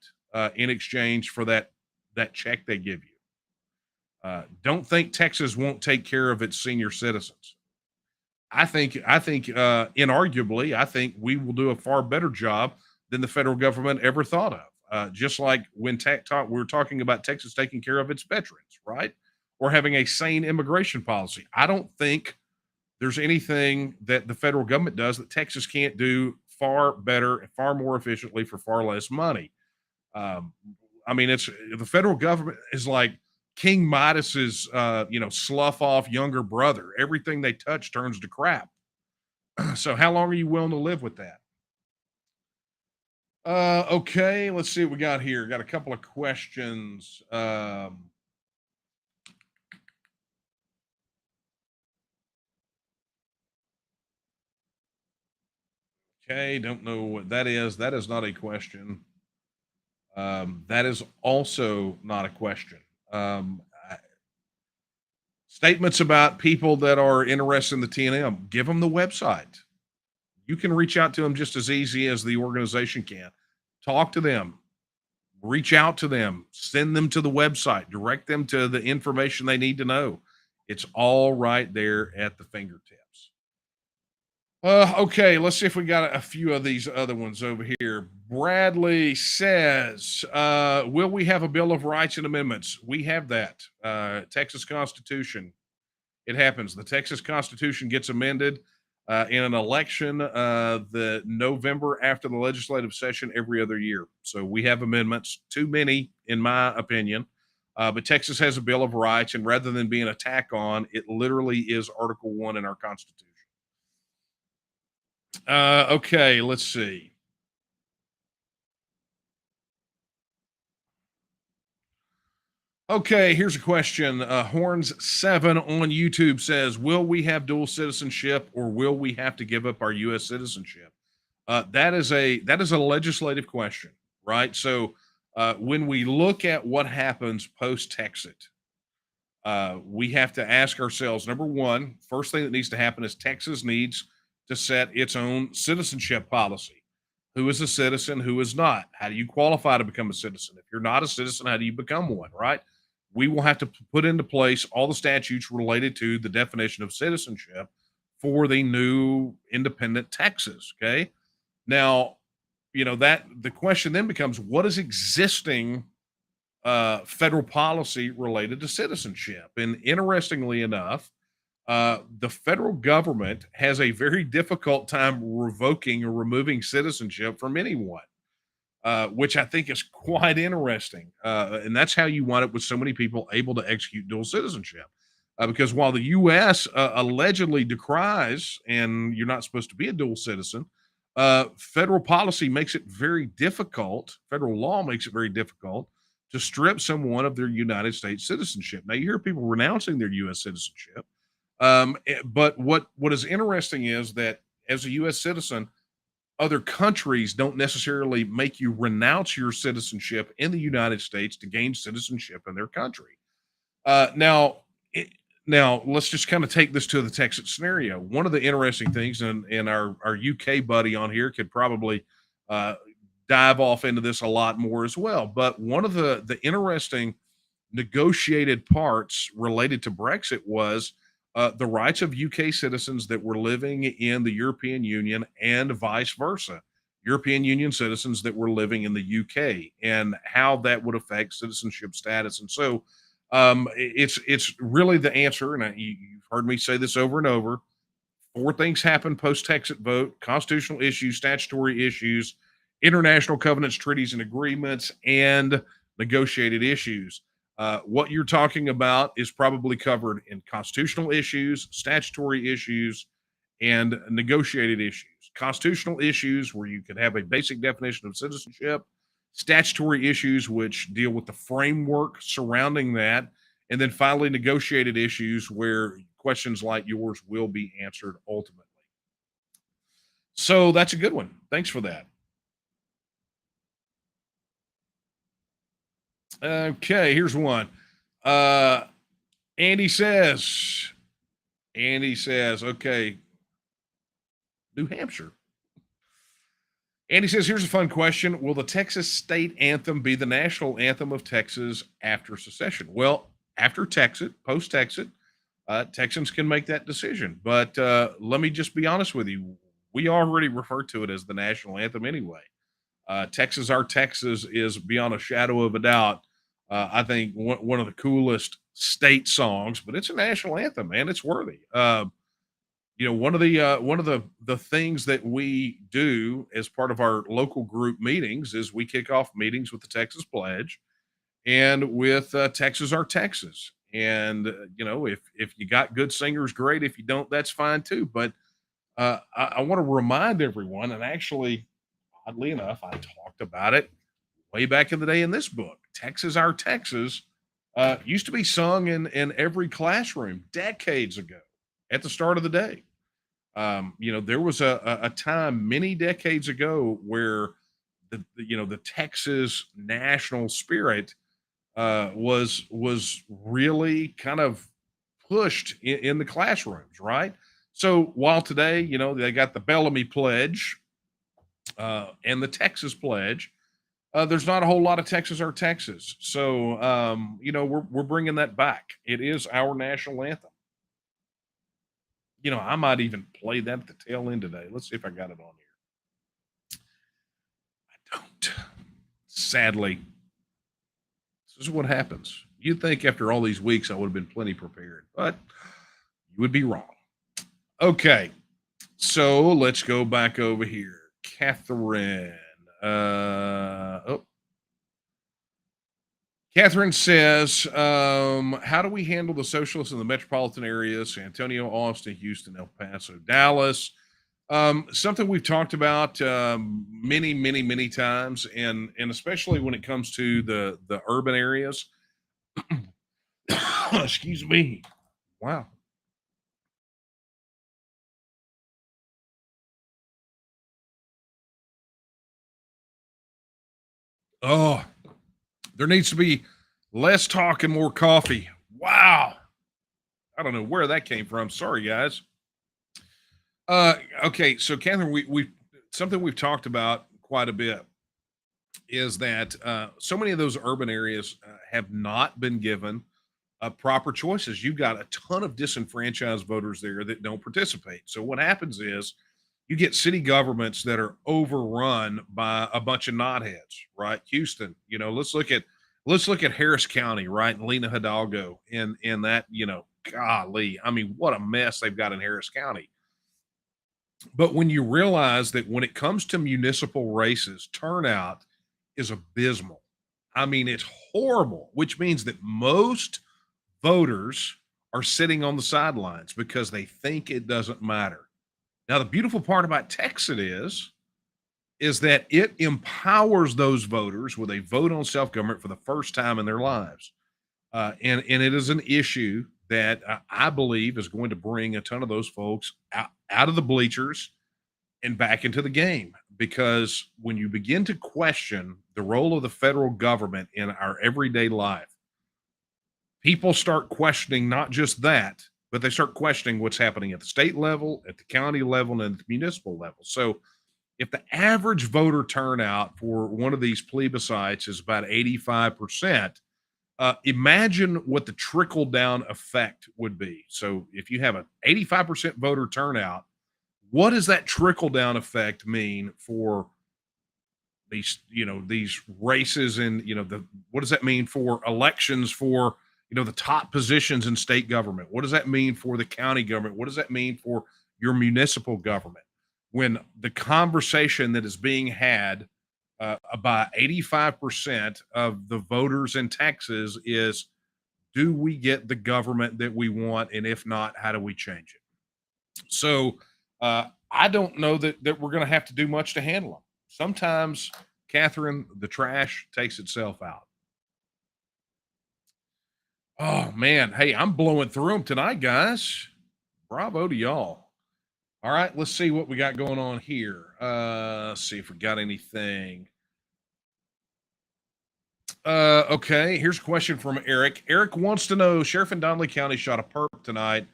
in exchange for that check they give you? Don't think Texas won't take care of its senior citizens. I think inarguably, I think we will do a far better job than the federal government ever thought of. Just like when we were talking about Texas taking care of its veterans, right? Or having a sane immigration policy. I don't think there's anything that the federal government does that Texas can't do far better and far more efficiently for far less money. I mean, it's the federal government is like King Midas's, slough off younger brother. Everything they touch turns to crap. So, how long are you willing to live with that? Okay, let's see what we got here. Got a couple of questions. Okay, don't know what that is. That is not a question. That is also not a question. Statements about people that are interested in the TNM, give them the website. You can reach out to them just as easy as the organization can. Talk to them, reach out to them, send them to the website, direct them to the information they need to know. It's all right there at the fingertips. Okay, let's see if we got a few of these other ones over here. Bradley says, will we have a Bill of Rights and Amendments? We have that. Texas Constitution. It happens. The Texas Constitution gets amended in an election the November after the legislative session every other year. So we have amendments, too many, in my opinion. But Texas has a Bill of Rights, and rather than being a tack on, it literally is Article 1 in our Constitution. Okay, let's see. Okay, here's a question. Horns7 on YouTube says, will we have dual citizenship, or will we have to give up our U.S. citizenship? That is a legislative question, right? So when we look at what happens post-Texit, we have to ask ourselves, number one, first thing that needs to happen is Texas needs to set its own citizenship policy. Who is a citizen? Who is not? How do you qualify to become a citizen? If you're not a citizen, how do you become one, right? We will have to put into place all the statutes related to the definition of citizenship for the new independent Texas. Okay. Now, that the question then becomes, what is existing federal policy related to citizenship? And interestingly enough, the federal government has a very difficult time revoking or removing citizenship from anyone. which I think is quite interesting. And that's how you wind up with so many people able to execute dual citizenship. Because while the U.S. Allegedly decries, and you're not supposed to be a dual citizen, federal policy makes it very difficult. Federal law makes it very difficult to strip someone of their United States citizenship. Now, you hear people renouncing their U.S. citizenship, but what is interesting is that as a U.S. citizen, other countries don't necessarily make you renounce your citizenship in the United States to gain citizenship in their country. Now, now let's just kind of take this to the Texas scenario. One of the interesting things, and our UK buddy on here could probably uh, dive off into this a lot more as well. But one of the interesting negotiated parts related to Brexit was the rights of UK citizens that were living in the European Union and vice versa. European Union citizens that were living in the UK and how that would affect citizenship status. And so it's really the answer. And you've heard me say this over and over. Four things happen post Texit vote: constitutional issues, statutory issues, international covenants, treaties, and agreements, and negotiated issues. What you're talking about is probably covered in constitutional issues, statutory issues, and negotiated issues. Constitutional issues, where you could have a basic definition of citizenship, statutory issues, which deal with the framework surrounding that, and then finally, negotiated issues, where questions like yours will be answered ultimately. So that's a good one. Thanks for that. Okay, here's one. Uh, Andy says, okay, New Hampshire. Andy says, here's a fun question. Will the Texas state anthem be the national anthem of Texas after secession? Well, after Texit, post Texit, Texans can make that decision. But let me just be honest with you. We already refer to it as the national anthem anyway. Texas, Our Texas is beyond a shadow of a doubt. I think one of the coolest state songs, but it's a national anthem, man. It's worthy. One of the things that we do as part of our local group meetings is we kick off meetings with the Texas Pledge and with Texas, Our Texas. And if you got good singers, great. If you don't, that's fine too. But I want to remind everyone, and actually, oddly enough, I talked about it way back in the day in this book. Texas, Our Texas used to be sung in every classroom decades ago at the start of the day. There was a time many decades ago where the Texas national spirit was really kind of pushed in the classrooms, right? So while today, they got the Bellamy Pledge and the Texas Pledge, there's not a whole lot of Texas, Our Texas. So we're bringing that back. It is our national anthem. I might even play that at the tail end today. Let's see if I got it on here. I don't. Sadly, this is what happens. You'd think after all these weeks I would have been plenty prepared, but you would be wrong. Okay, so let's go back over here. Catherine. Catherine says, how do we handle the socialists in the metropolitan areas, San Antonio, Austin, Houston, El Paso, Dallas? Something we've talked about many, many, many times, and especially when it comes to the urban areas. Excuse me. Wow. Oh, there needs to be less talk and more coffee. Wow. I don't know where that came from. Sorry, guys. Okay, so Catherine, we something we've talked about quite a bit is that so many of those urban areas have not been given proper choices. You've got a ton of disenfranchised voters there that don't participate. So what happens is you get city governments that are overrun by a bunch of knotheads, right? Houston, let's look at Harris County, right? And Lena Hidalgo in that, golly, I mean, what a mess they've got in Harris County. But when you realize that when it comes to municipal races, turnout is abysmal. I mean, it's horrible, which means that most voters are sitting on the sidelines because they think it doesn't matter. Now, the beautiful part about TEXIT is that it empowers those voters with a vote on self-government for the first time in their lives. And it is an issue that I believe is going to bring a ton of those folks out of the bleachers and back into the game. Because when you begin to question the role of the federal government in our everyday life, people start questioning not just that, but they start questioning what's happening at the state level, at the county level, and at the municipal level. So if the average voter turnout for one of these plebiscites is about 85%, imagine what the trickle down effect would be. So if you have an 85% voter turnout, what does that trickle down effect mean for these races, and what does that mean for elections for the top positions in state government? What does that mean for the county government? What does that mean for your municipal government when the conversation that is being had about 85% of the voters in Texas is, do we get the government that we want, and if not, how do we change it? So I don't know that we're going to have to do much to handle them. Sometimes, Catherine, the trash takes itself out. Oh man, hey, I'm blowing through them tonight, guys. Bravo to y'all. All right, let's see what we got going on here. Let's see if we got anything. Okay, here's a question from Eric. Eric wants to know, Sheriff in Donnelly County shot a perp tonight.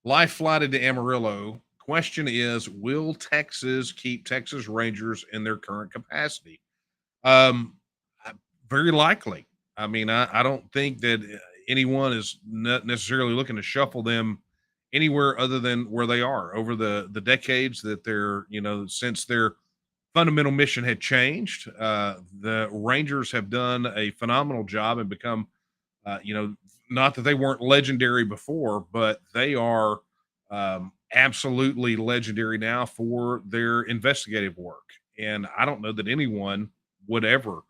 Life flighted to Amarillo. Question is, will Texas keep Texas Rangers in their current capacity? Very likely. I mean, I don't think that anyone is not necessarily looking to shuffle them anywhere other than where they are over the decades that they're, since their fundamental mission had changed. The Rangers have done a phenomenal job and become, not that they weren't legendary before, but they are absolutely legendary now for their investigative work. And I don't know that anyone would ever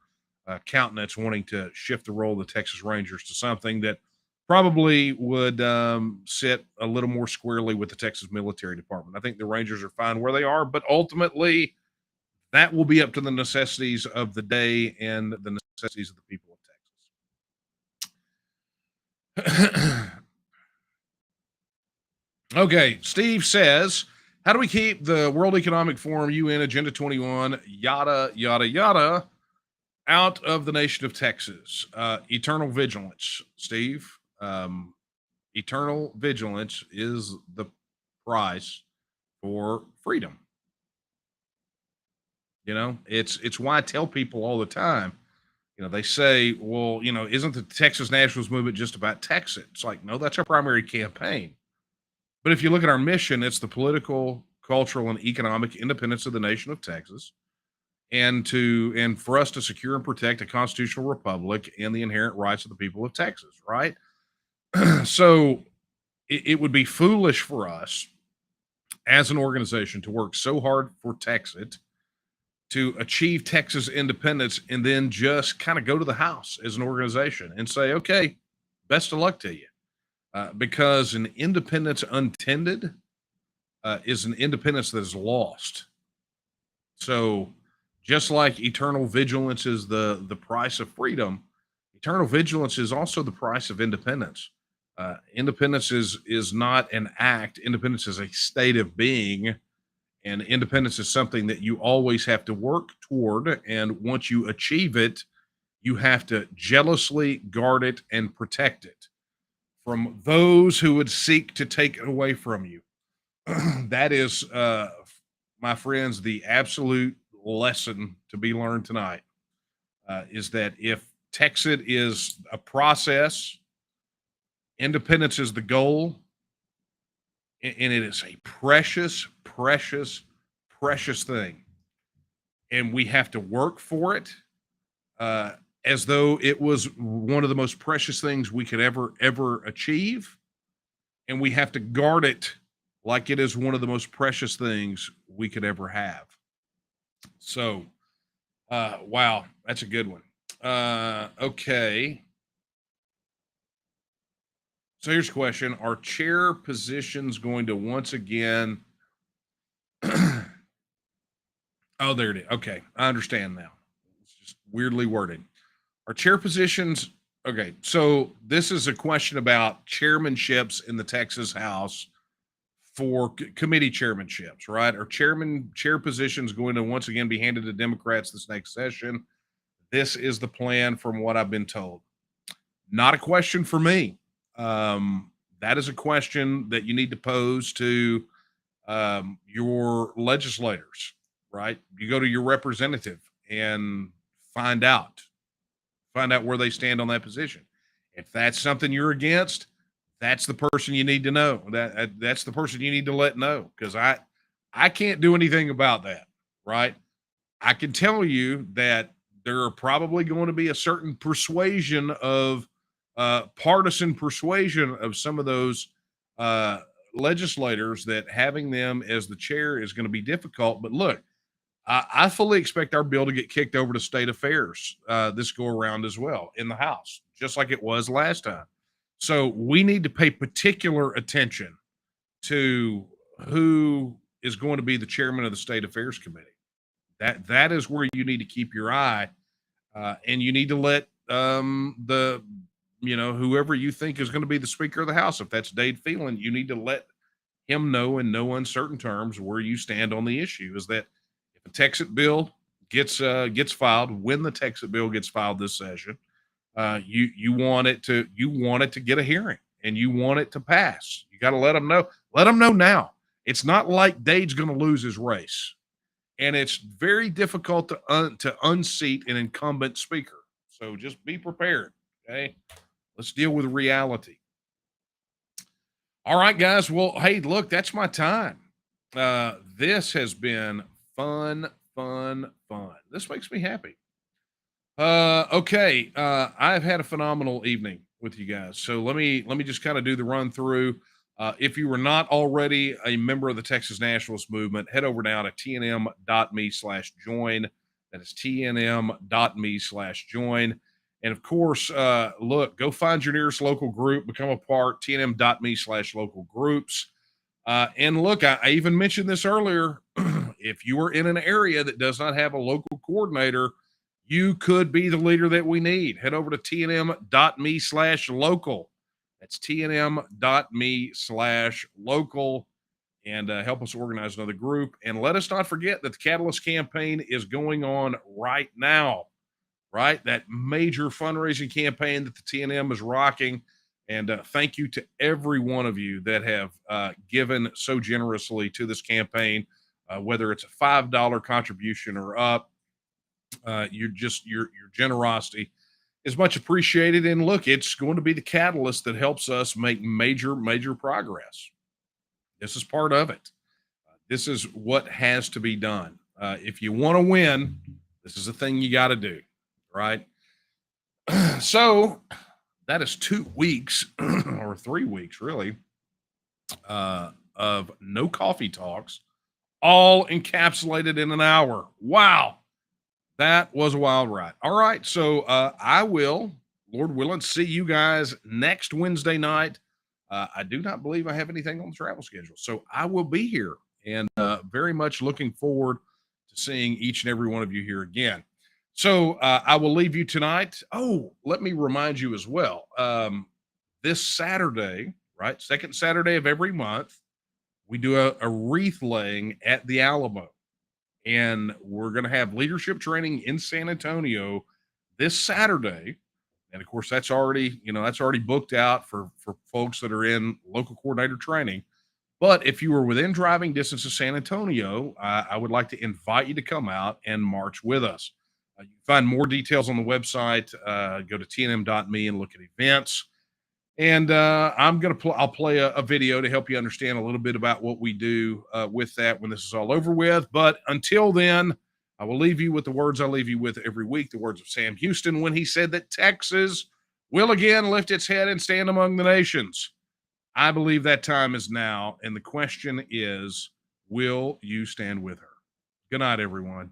countenance wanting to shift the role of the Texas Rangers to something that probably would sit a little more squarely with the Texas Military Department. I think the Rangers are fine where they are, but ultimately that will be up to the necessities of the day and the necessities of the people of Texas. Okay, Steve says, how do we keep the World Economic Forum, UN, Agenda 21, yada, yada, yada, out of the nation of Texas? Eternal vigilance, Steve. Eternal vigilance is the price for freedom. It's why I tell people all the time, they say, well, isn't the Texas nationalist movement just about TEXIT? It's like, no, that's our primary campaign. But if you look at our mission, it's the political, cultural, and economic independence of the nation of Texas, and for us to secure and protect a constitutional republic and the inherent rights of the people of Texas, right? So it would be foolish for us as an organization to work so hard for TEXIT to achieve Texas independence and then just kind of go to the house as an organization and say, okay, best of luck to you. Because an independence untended is an independence that is lost. So just like eternal vigilance is the price of freedom, eternal vigilance is also the price of independence. Independence is not an act. Independence is a state of being, and independence is something that you always have to work toward. And once you achieve it, you have to jealously guard it and protect it from those who would seek to take it away from you. That is, my friends, the absolute lesson to be learned tonight, is that if TEXIT is a process, independence is the goal, and it is a precious, precious, precious thing. And we have to work for it as though it was one of the most precious things we could ever achieve. And we have to guard it like it is one of the most precious things we could ever have. So Wow, that's a good one. Okay. So here's a question. Are chair positions going to once again oh, there it is. Okay, I understand now. It's just weirdly worded. Are chair positions okay? So this is a question about chairmanships in the Texas House for committee chairmanships, right? Are chair positions going to once again be handed to Democrats this next session? This is the plan, from what I've been told. Not a question for me. That is a question that you need to pose to your legislators, right? You go to your representative and find out, find out where they stand on that position. If that's something you're against, that's the person you need to know. That's the person you need to let know, because I can't do anything about that, right? I can tell you that there are probably going to be a certain persuasion of partisan persuasion of some of those uh, legislators, that having them as the chair is going to be difficult. But look, I fully expect our bill to get kicked over to state affairs this go around as well in the House, just like it was last time. So we need to pay particular attention to who is going to be the chairman of the State Affairs Committee. That is where you need to keep your eye, and you need to let the whoever you think is going to be the Speaker of the House, if that's Dade Phelan, you need to let him know in no uncertain terms where you stand on the issue. Is that if a TEXIT bill gets filed, when the TEXIT bill gets filed this session, you want it to get a hearing, and you want it to pass. You got to let them know. Let them know now. It's not like Dade's going to lose his race, and it's very difficult to unseat an incumbent speaker. So just be prepared. Okay, let's deal with reality. All right, guys. Well, hey, look, that's my time. This has been fun. This makes me happy. Okay. I've had a phenomenal evening with you guys. So let me just kind of do the run through. If you were not already a member of the Texas Nationalist movement, head over now to tnm.me/join. That is tnm.me/join. And of course, look, go find your nearest local group, become a part, tnm.me/local groups. And look, I even mentioned this earlier. If you are in an area that does not have a local coordinator, you could be the leader that we need. Head over to tnm.me/local. That's tnm.me/local, and help us organize another group. And let us not forget that the Catalyst campaign is going on right now, right? That major fundraising campaign that the TNM is rocking. And thank you to every one of you that have given so generously to this campaign, whether it's a $5 contribution or up. Your generosity is much appreciated. And look, it's going to be the catalyst that helps us make major progress. This is part of it. This is what has to be done. If you want to win, this is a thing you got to do, right? So that is 2 weeks or 3 weeks, really, of no coffee talks, all encapsulated in an hour. Wow. That was a wild ride. All right. So I will, Lord willing, see you guys next Wednesday night. I do not believe I have anything on the travel schedule. So I will be here, and very much looking forward to seeing each and every one of you here again. So I will leave you tonight. Oh, let me remind you as well. This Saturday, right? Second Saturday of every month, we do a wreath laying at the Alamo. And we're going to have leadership training in San Antonio this Saturday. And of course, that's already booked out for folks that are in local coordinator training. But if you were within driving distance of San Antonio, I would like to invite you to come out and march with us. You can find more details on the website. Go to tnm.me and look at events. And I'll play a video to help you understand a little bit about what we do with that when this is all over with. But until then, I will leave you with the words I leave you with every week, the words of Sam Houston when he said that Texas will again lift its head and stand among the nations. I believe that time is now. And the question is, will you stand with her? Good night, everyone.